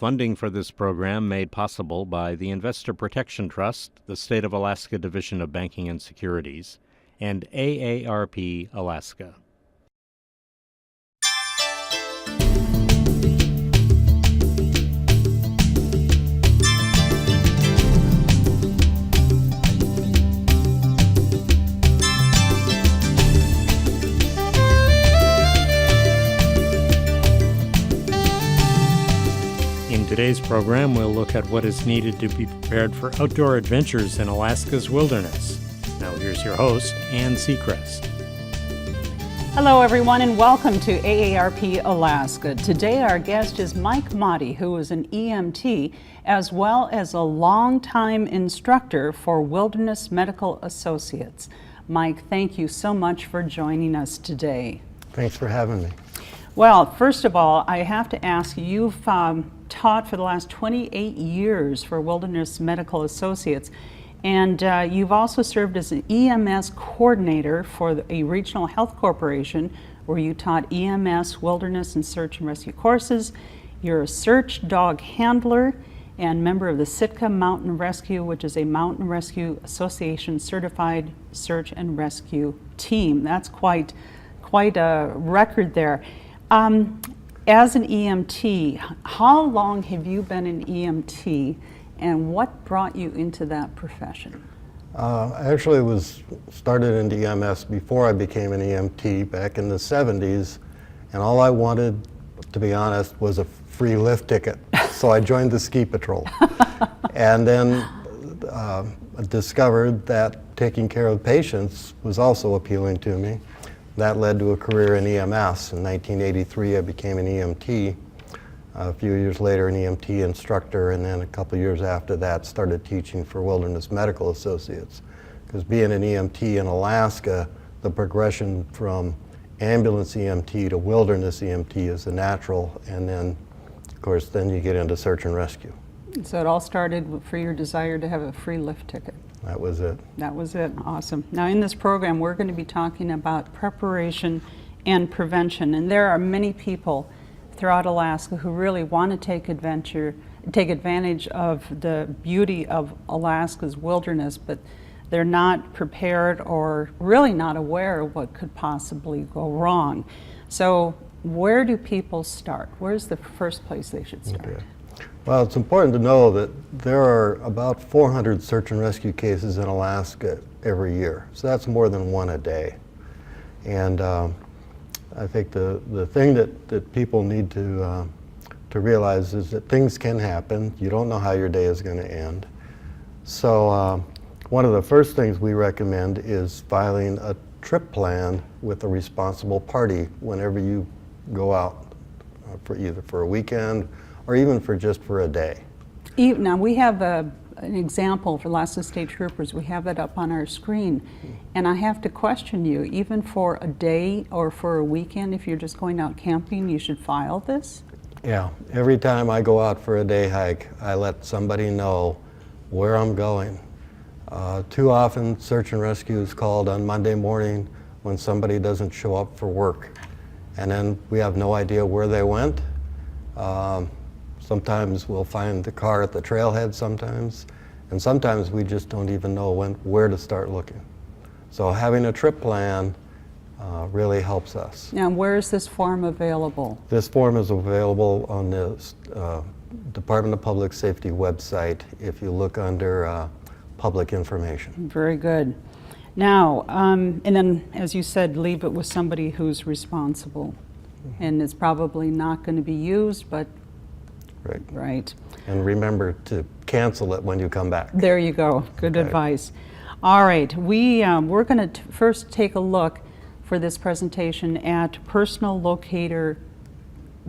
Funding for this program made possible by the Investor Protection Trust, the State of Alaska Division of Banking and Securities, and AARP Alaska. In today's program, we'll look at what is needed to be prepared for outdoor adventures in Alaska's wilderness. Now here's your host, Ann Secrest. Hello everyone and welcome to AARP Alaska. Today our guest is Mike Motti, who is an EMT as well as a longtime instructor for Wilderness Medical Associates. Mike, thank you so much for joining us today. Thanks for having me. Well, first of all, I have to ask, you've taught for the last 28 years for Wilderness Medical Associates, and you've also served as an EMS coordinator for a regional health corporation where you taught EMS, wilderness, and search and rescue courses. You're a search dog handler and member of the Sitka Mountain Rescue, which is a Mountain Rescue Association certified search and rescue team. That's quite a record there. As an EMT, how long have you been an EMT and what brought you into that profession? I actually was started in EMS before I became an EMT back in the 70s, and all I wanted, to be honest, was a free lift ticket. So I joined the ski patrol. And then discovered that taking care of patients was also appealing to me. That led to a career in EMS. In 1983, I became an EMT. A few years later, an EMT instructor, and then a couple years after that, started teaching for Wilderness Medical Associates. Because being an EMT in Alaska, the progression from ambulance EMT to wilderness EMT is the natural, and then, of course, then you get into search and rescue. So it all started for your desire to have a free lift ticket. That was it. That was it. Awesome. Now in this program, we're going to be talking about preparation and prevention. And there are many people throughout Alaska who really want to take advantage of the beauty of Alaska's wilderness, but they're not prepared or really not aware of what could possibly go wrong. So where do people start? Where's the first place they should start? Okay. Well, it's important to know that there are about 400 search and rescue cases in Alaska every year. So that's more than one a day. And I think the thing that people need to realize is that things can happen. You don't know how your day is going to end. So one of the first things we recommend is filing a trip plan with a responsible party whenever you go out for either for a weekend or even for a day. Now we have an example for Alaska State Troopers. We have it up on our screen. And I have to question you, even for a day or for a weekend, if you're just going out camping, you should file this? Yeah, every time I go out for a day hike, I let somebody know where I'm going. Too often, search and rescue is called on Monday morning when somebody doesn't show up for work. And then we have no idea where they went. Sometimes we'll find the car at the trailhead sometimes, and sometimes we just don't even know where to start looking. So having a trip plan really helps us. Now, where is this form available? This form is available on the Department of Public Safety website if you look under public information. Very good. Now, and then, as you said, leave it with somebody who's responsible. Mm-hmm. And it's probably not going to be used, but Right. And remember to cancel it when you come back. There you go. Good advice. All right. We're going to first take a look for this presentation at personal locator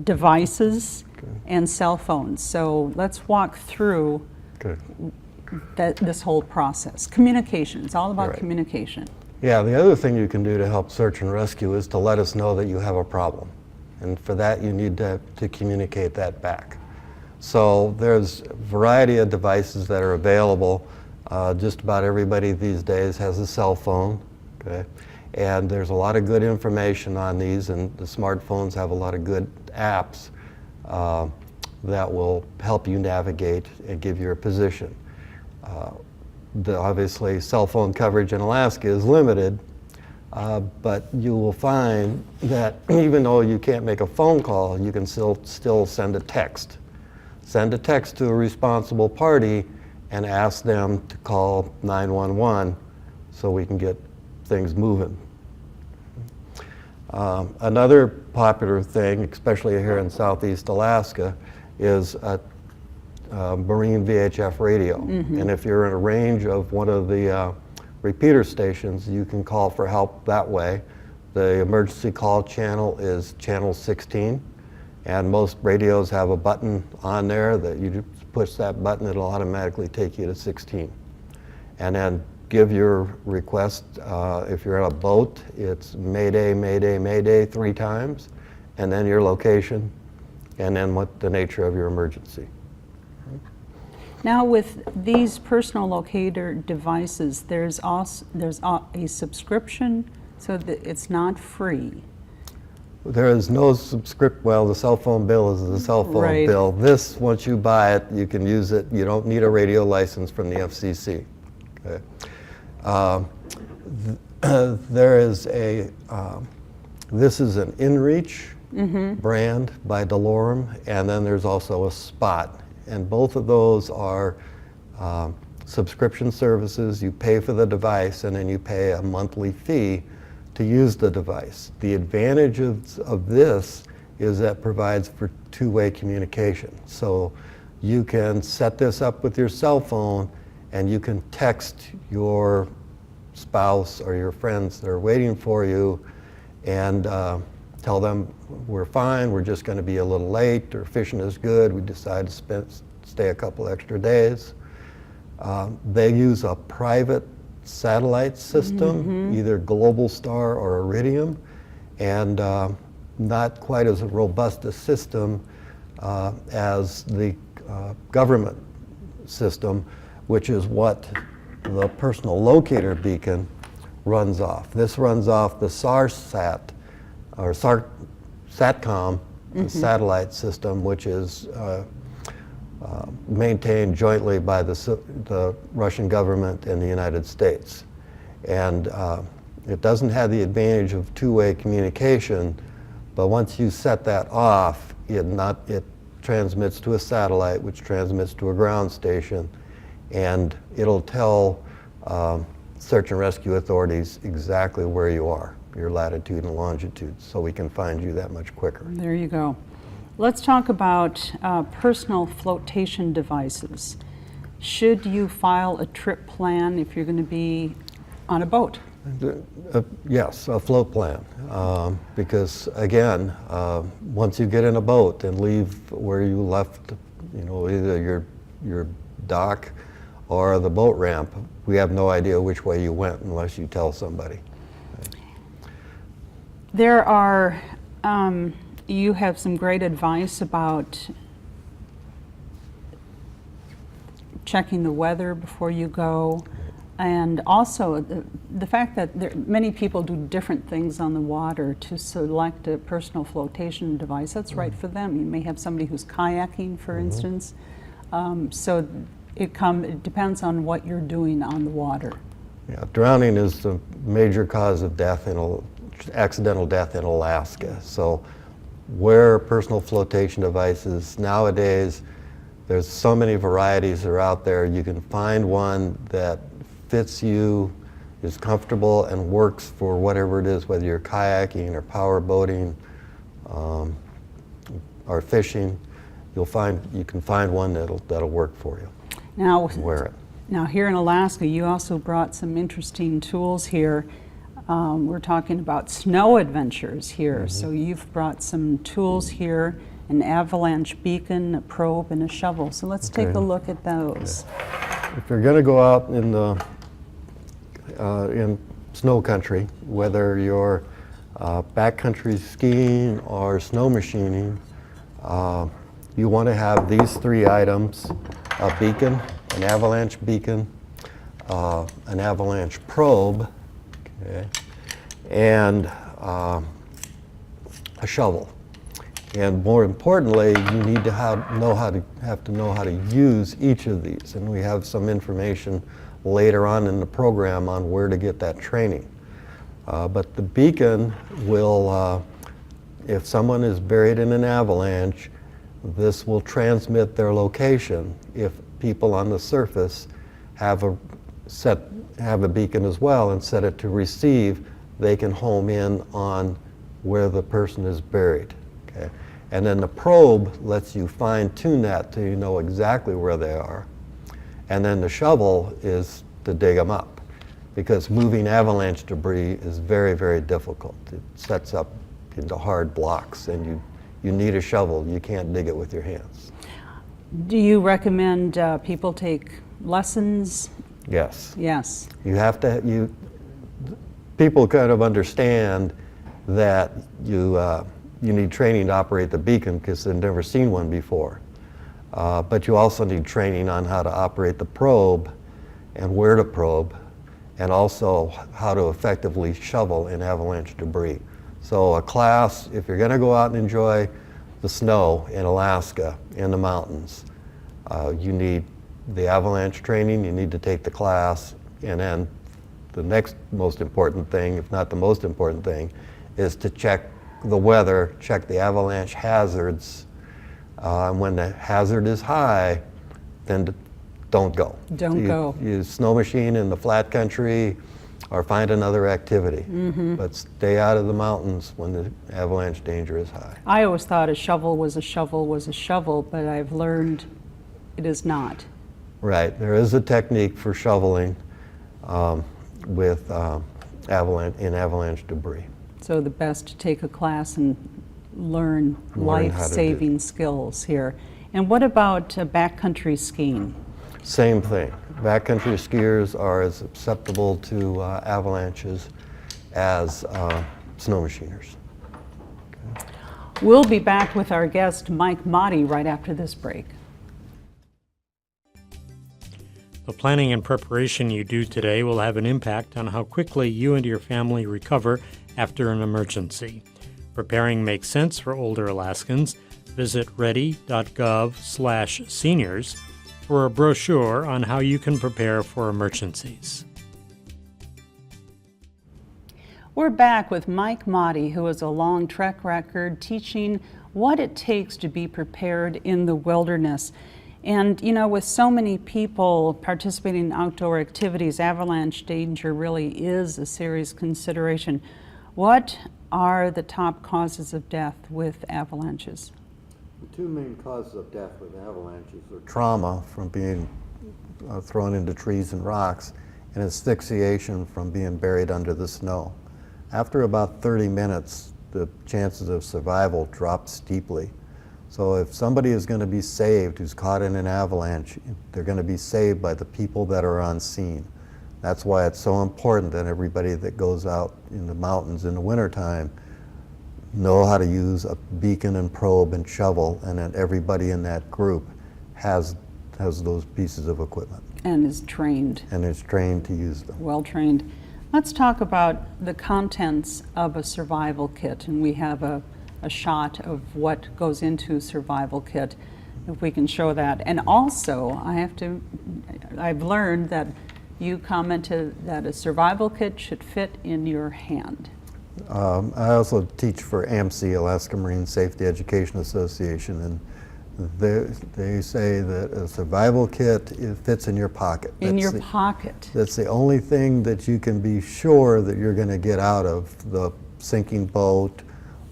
devices and cell phones. So let's walk through this whole process. Communication. It's all about communication. Yeah, the other thing you can do to help search and rescue is to let us know that you have a problem. And for that, you need to communicate that back. So there's a variety of devices that are available. Just about everybody these days has a cell phone, okay? And there's a lot of good information on these, and the smartphones have a lot of good apps. that will help you navigate and give you a position. Obviously, cell phone coverage in Alaska is limited, but you will find that even though you can't make a phone call, you can still send a text. Send a text to a responsible party and ask them to call 911 so we can get things moving. Another popular thing, especially here in Southeast Alaska, is a marine VHF radio. And if you're in a range of one of the repeater stations, you can call for help that way. The emergency call channel is channel 16, and most radios have a button on there that you just push that button, it'll automatically take you to 16. And then give your request. If you're in a boat, it's Mayday, Mayday, Mayday 3 times, and then your location, and then what the nature of your emergency. Now, with these personal locator devices, there's a subscription, so that it's not free. There is no subscription. Well, the cell phone bill is the cell phone Right. bill. This, once you buy it, you can use it. You don't need a radio license from the FCC. Okay. There is this is an InReach brand by DeLorme, and then there's also a Spot. And both of those are subscription services. You pay for the device, and then you pay a monthly fee to use the device. The advantage of this is that it provides for two-way communication. So you can set this up with your cell phone, and you can text your spouse or your friends that are waiting for you and tell them, we're fine, we're just going to be a little late, or fishing is good, we decided to stay a couple extra days. They use a private satellite system, either Global Star or Iridium, and not quite as robust a system as the government system, which is what the personal locator beacon runs off. This runs off the SARSAT, or SATCOM satellite system, which is maintained jointly by the Russian government and the United States. And it doesn't have the advantage of two-way communication, but once you set that off, it transmits to a satellite, which transmits to a ground station, and it'll tell search and rescue authorities exactly where you are, your latitude and longitude, so we can find you that much quicker. There you go. Let's talk about personal flotation devices. Should you file a trip plan if you're going to be on a boat? Yes, a float plan, because again, once you get in a boat and leave where you left, either your dock or the boat ramp, we have no idea which way you went unless you tell somebody. There are, you have some great advice about checking the weather before you go, and also the fact that many people do different things on the water to select a personal flotation device. That's right for them. You may have somebody who's kayaking, for instance, so it depends on what you're doing on the water. Yeah, drowning is the major cause of death accidental death in Alaska. So wear personal flotation devices. Nowadays, there's so many varieties that are out there. You can find one that fits you, is comfortable, and works for whatever it is, whether you're kayaking or power boating or fishing. You can find one that'll work for you. Now, wear it. Now here in Alaska, you also brought some interesting tools here. We're talking about snow adventures here. So you've brought some tools here, an avalanche beacon, a probe, and a shovel. So let's take a look at those. Okay. If you're going to go out in snow country, whether you're backcountry skiing or snow machining, you want to have these 3 items: a beacon, an avalanche beacon, an avalanche probe, and a shovel. And more importantly, you need to have to know how to use each of these. And we have some information later on in the program on where to get that training. But the beacon will, if someone is buried in an avalanche, this will transmit their location. If people on the surface have a beacon as well and set it to receive, they can home in on where the person is buried. Okay? And then the probe lets you fine-tune that till you know exactly where they are. And then the shovel is to dig them up, because moving avalanche debris is very, very difficult. It sets up into hard blocks, and you need a shovel. You can't dig it with your hands. Do you recommend people take lessons? Yes. Yes. You have to, people kind of understand that you need training to operate the beacon because they've never seen one before. But you also need training on how to operate the probe and where to probe, and also how to effectively shovel in avalanche debris. So a class, if you're going to go out and enjoy the snow in Alaska, in the mountains, you need the avalanche training, you need to take the class, and then the next most important thing, if not the most important thing, is to check the weather, check the avalanche hazards. And when the hazard is high, then don't go. Don't go. Use snow machine in the flat country or find another activity. But stay out of the mountains when the avalanche danger is high. I always thought a shovel was a shovel was a shovel, but I've learned it is not. Right, there is a technique for shoveling with avalanche debris. So the best to take a class and learn how to do life-saving skills here. And what about backcountry skiing? Same thing. Backcountry skiers are as susceptible to avalanches as snow machiners. Okay. We'll be back with our guest, Mike Motti, right after this break. The planning and preparation you do today will have an impact on how quickly you and your family recover after an emergency. Preparing makes sense for older Alaskans. Visit ready.gov/seniors for a brochure on how you can prepare for emergencies. We're back with Mike Motti, who has a long track record teaching what it takes to be prepared in the wilderness. And, you know, with so many people participating in outdoor activities, avalanche danger really is a serious consideration. What are the top causes of death with avalanches? The two main causes of death with avalanches are trauma from being thrown into trees and rocks, and asphyxiation from being buried under the snow. After about 30 minutes, the chances of survival drop steeply. So if somebody is going to be saved who's caught in an avalanche, they're going to be saved by the people that are on scene. That's why it's so important that everybody that goes out in the mountains in the wintertime know how to use a beacon and probe and shovel, and that everybody in that group has those pieces of equipment. And is trained. And is trained to use them. Well trained. Let's talk about the contents of a survival kit, and we have a shot of what goes into a survival kit, if we can show that. And also, I've learned that you commented that a survival kit should fit in your hand. I also teach for AMSI, Alaska Marine Safety Education Association, and they say that a survival kit, it fits in your pocket. In your pocket. That's the only thing that you can be sure that you're going to get out of the sinking boat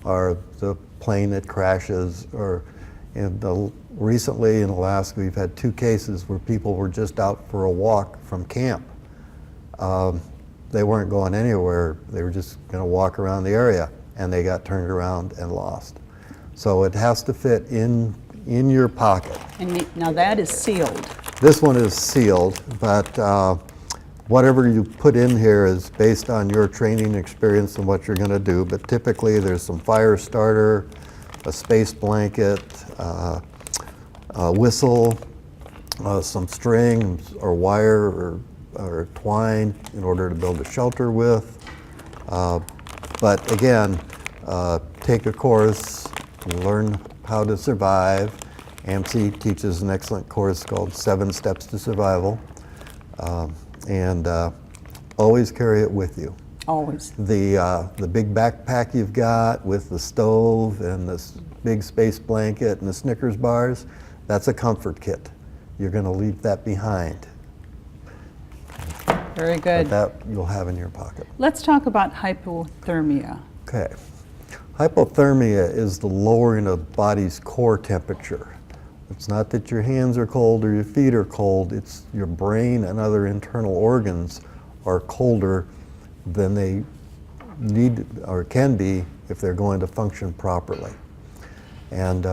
or the plane that crashes. Or recently in Alaska, we've had 2 cases where people were just out for a walk from camp. They weren't going anywhere. They were just going to walk around the area, and they got turned around and lost. So it has to fit in your pocket. And now that is sealed. This one is sealed, but whatever you put in here is based on your training experience and what you're going to do. But typically there's some fire starter, a space blanket, a whistle, some string or wire or twine in order to build a shelter with. But again, take a course, to learn how to survive. AMC teaches an excellent course called 7 Steps to Survival. And always carry it with you. Always. The big backpack you've got with the stove and this big space blanket and the Snickers bars, that's a comfort kit. You're going to leave that behind. Very good. But that you'll have in your pocket. Let's talk about hypothermia. Okay. Hypothermia is the lowering of the body's core temperature. It's not that your hands are cold or your feet are cold, it's your brain and other internal organs are colder than they need or can be if they're going to function properly. And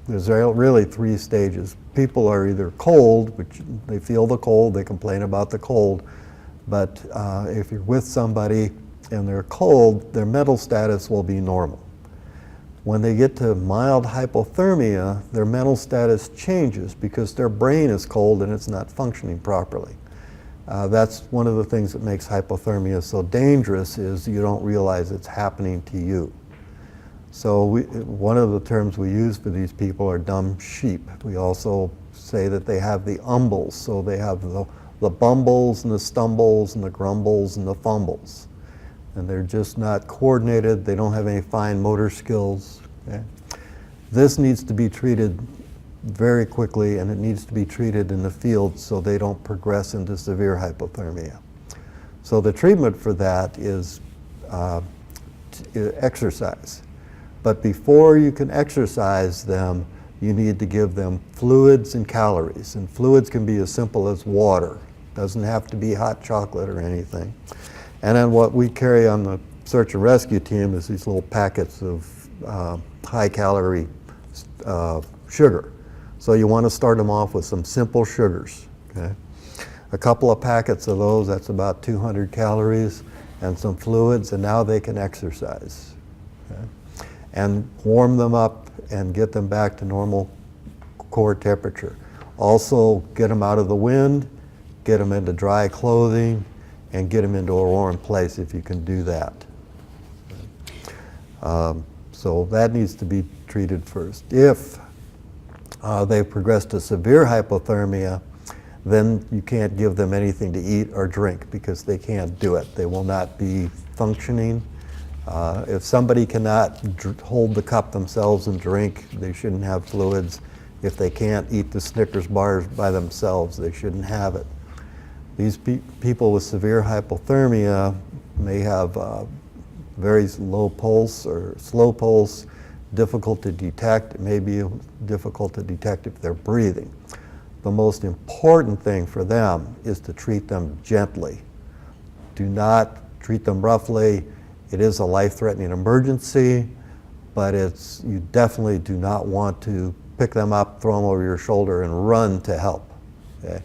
there's really 3 stages. People are either cold, which they feel the cold, they complain about the cold, but if you're with somebody and they're cold, their mental status will be normal. When they get to mild hypothermia, their mental status changes because their brain is cold and it's not functioning properly. That's one of the things that makes hypothermia so dangerous is you don't realize it's happening to you. So one of the terms we use for these people are dumb sheep. We also say that they have the umbles, so they have the bumbles and the stumbles and the grumbles and the fumbles. And they're just not coordinated, they don't have any fine motor skills. Okay? This needs to be treated very quickly, and it needs to be treated in the field so they don't progress into severe hypothermia. So the treatment for that is exercise. But before you can exercise them, you need to give them fluids and calories. And fluids can be as simple as water. Doesn't have to be hot chocolate or anything. And then what we carry on the search and rescue team is these little packets of high-calorie sugar. So you want to start them off with some simple sugars. Okay? A couple of packets of those, that's about 200 calories, and some fluids, and now they can exercise. Okay? And warm them up and get them back to normal core temperature. Also get them out of the wind, get them into dry clothing, and get them into a warm place if you can do that. So that needs to be treated first. If they progress to severe hypothermia, then you can't give them anything to eat or drink because they can't do it. They will not be functioning. If somebody cannot hold the cup themselves and drink, they shouldn't have fluids. If they can't eat the Snickers bars by themselves, they shouldn't have it. These people with severe hypothermia may have very low pulse or slow pulse, difficult to detect. It may be difficult to detect if they're breathing. The most important thing for them is to treat them gently. Do not treat them roughly. It is a life-threatening emergency, but you definitely do not want to pick them up, throw them over your shoulder, and run to help. Okay?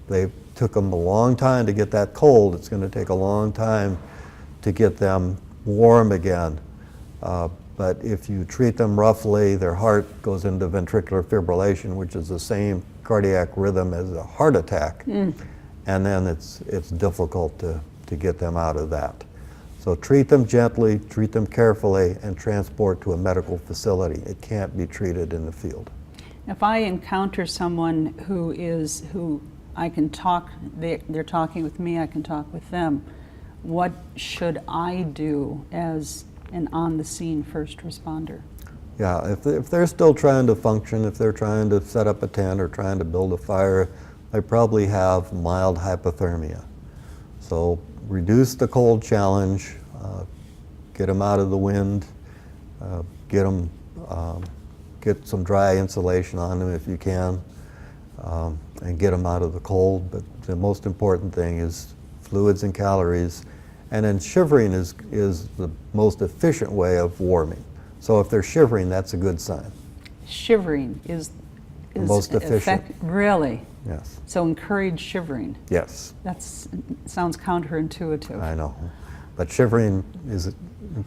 They took them a long time to get that cold. It's going to take a long time to get them warm again. But if you treat them roughly, their heart goes into ventricular fibrillation, which is the same cardiac rhythm as a heart attack. And then it's difficult to get them out of that. So treat them gently, treat them carefully, and transport to a medical facility. It can't be treated in the field. If I encounter someone who I can talk, they're talking with me, I can talk with them, what should I do as an on-the-scene first responder? Yeah, if they're still trying to function, if they're trying to set up a tent or trying to build a fire, they probably have mild hypothermia. So reduce the cold challenge, get them out of the wind, get some dry insulation on them if you can, and get them out of the cold. But the most important thing is fluids and calories. And then shivering is the most efficient way of warming. So if they're shivering, that's a good sign. Shivering is most efficient. Really? Yes. So encourage shivering. Yes. That sounds counterintuitive. I know, but shivering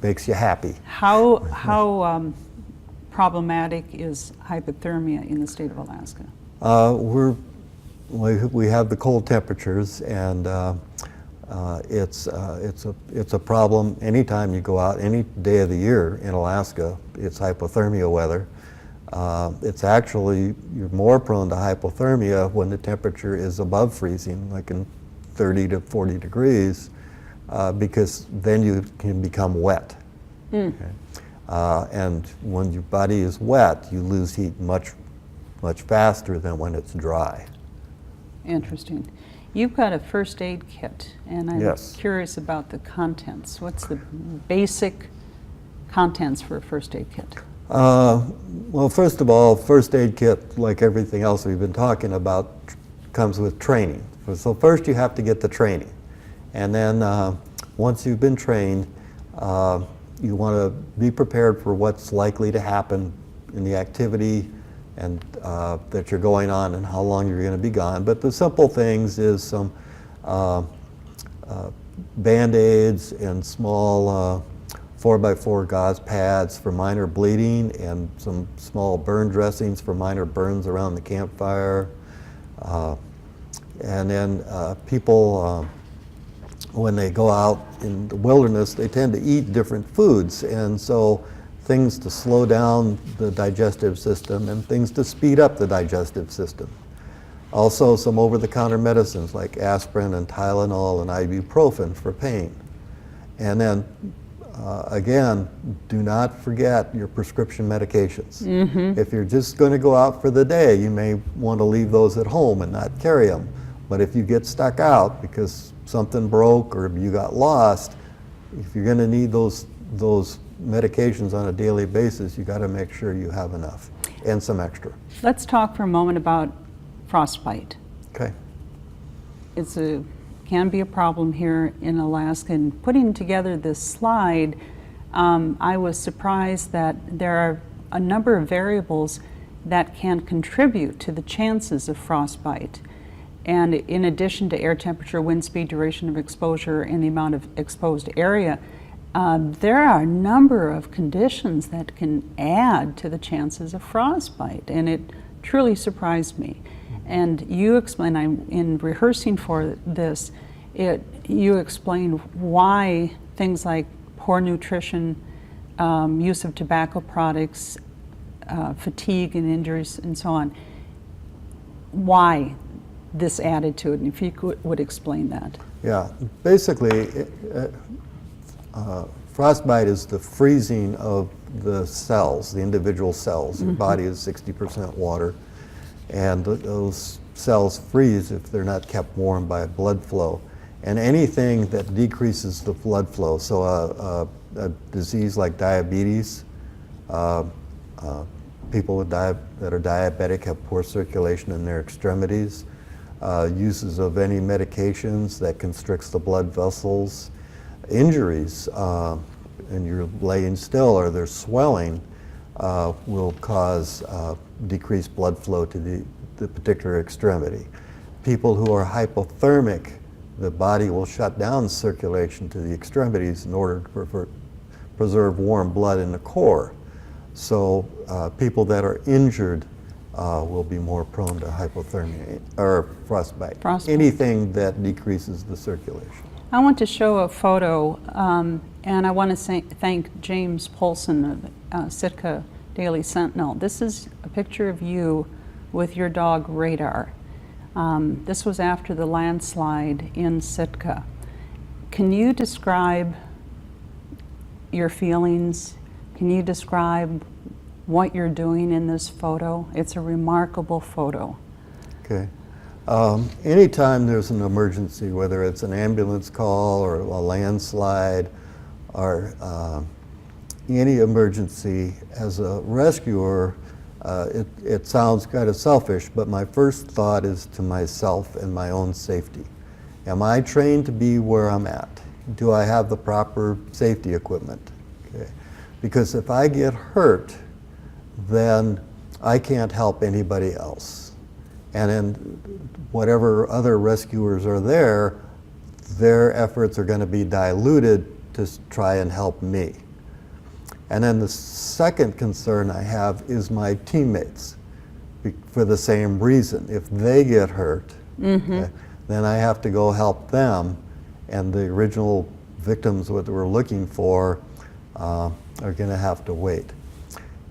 makes you happy. How problematic is hypothermia in the state of Alaska? We have the cold temperatures, and It's a problem anytime you go out, any day of the year in Alaska. It's hypothermia weather. It's actually, you're more prone to hypothermia when the temperature is above freezing, like in 30 to 40 degrees, because then you can become wet. Okay? And when your body is wet, you lose heat much faster than when it's dry. Interesting. You've got a first aid kit, and I'm Yes. curious about the contents. What's the basic contents for a first aid kit? Well, first of all, first aid kit, like everything else we've been talking about, comes with training. So first you have to get the training. And then once you've been trained, you want to be prepared for what's likely to happen in the activity and that you're going on and how long you're going to be gone. But the simple things is some Band-Aids and small 4x4 gauze pads for minor bleeding and some small burn dressings for minor burns around the campfire. And then people, when they go out in the wilderness, they tend to eat different foods. And so things to slow down the digestive system and things to speed up the digestive system. Also some over-the-counter medicines like aspirin and Tylenol and ibuprofen for pain. And then again, do not forget your prescription medications. Mm-hmm. If you're just going to go out for the day, you may want to leave those at home and not carry them. But if you get stuck out because something broke or you got lost, if you're going to need those medications on a daily basis, you got to make sure you have enough and some extra. Let's talk for a moment about frostbite. Okay. Can be a problem here in Alaska. And putting together this slide, I was surprised that there are a number of variables that can contribute to the chances of frostbite. And in addition to air temperature, wind speed, duration of exposure, and the amount of exposed area, there are a number of conditions that can add to the chances of frostbite, and it truly surprised me. And you explain, in rehearsing for this, you explain why things like poor nutrition, use of tobacco products, fatigue and injuries and so on, why this added to it, and if you would explain that. Yeah, basically, frostbite is the freezing of the cells, the individual cells. Your body is 60% water, and those cells freeze if they're not kept warm by blood flow. And anything that decreases the blood flow, so a disease like diabetes, people that are diabetic have poor circulation in their extremities, uses of any medications that constricts the blood vessels, injuries, and you're laying still or there's swelling, will cause decreased blood flow to the particular extremity. People who are hypothermic, the body will shut down circulation to the extremities in order to preserve warm blood in the core. So people that are injured will be more prone to hypothermia or frostbite. Anything that decreases the circulation. I want to show a photo, and I want to thank James Polson of Sitka Daily Sentinel. This is a picture of you with your dog Radar. This was after the landslide in Sitka. Can you describe your feelings? Can you describe what you're doing in this photo? It's a remarkable photo. Okay. Anytime there's an emergency, whether it's an ambulance call or a landslide or any emergency, as a rescuer, it sounds kind of selfish, but my first thought is to myself and my own safety. Am I trained to be where I'm at? Do I have the proper safety equipment? Okay. Because if I get hurt, then I can't help anybody else. And then whatever other rescuers are there, their efforts are going to be diluted to try and help me. And then the second concern I have is my teammates, for the same reason. If they get hurt, okay, then I have to go help them. and the original victims what we're looking for are going to have to wait.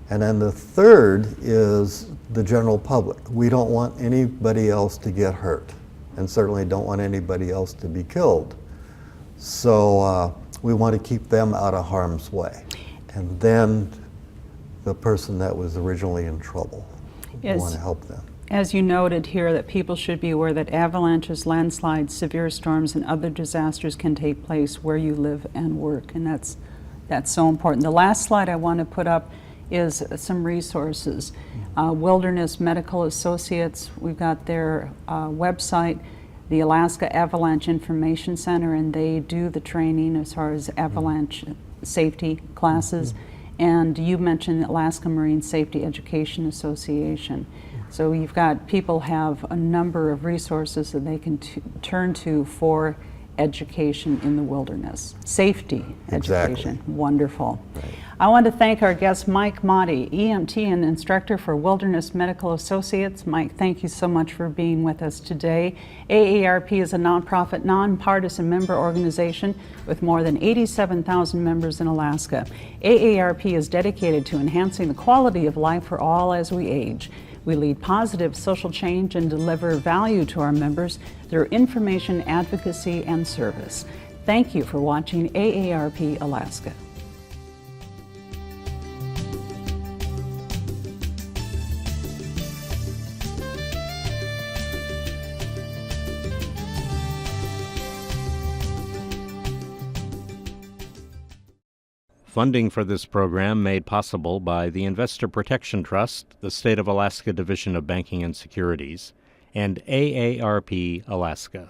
And then the third is the general public. We don't want anybody else to get hurt, and certainly don't want anybody else to be killed. So we want to keep them out of harm's way. And then the person that was originally in trouble, we want to help them. As you noted here, that people should be aware that avalanches, landslides, severe storms, and other disasters can take place where you live and work, and that's so important. The last slide I want to put up is some resources. Wilderness Medical Associates, we've got their website, the Alaska Avalanche Information Center, and they do the training as far as avalanche safety classes. And you mentioned Alaska Marine Safety Education Association. So you've got people have a number of resources that they can turn to for education in the wilderness. Safety education. Wonderful. Right. I want to thank our guest Mike Motti, EMT and instructor for Wilderness Medical Associates. Mike, thank you so much for being with us today. AARP is a nonprofit, nonpartisan member organization with more than 87,000 members in Alaska. AARP is dedicated to enhancing the quality of life for all as we age. We lead positive social change and deliver value to our members through information, advocacy, and service. Thank you for watching AARP Alaska. Funding for this program made possible by the Investor Protection Trust, the State of Alaska Division of Banking and Securities, and AARP Alaska.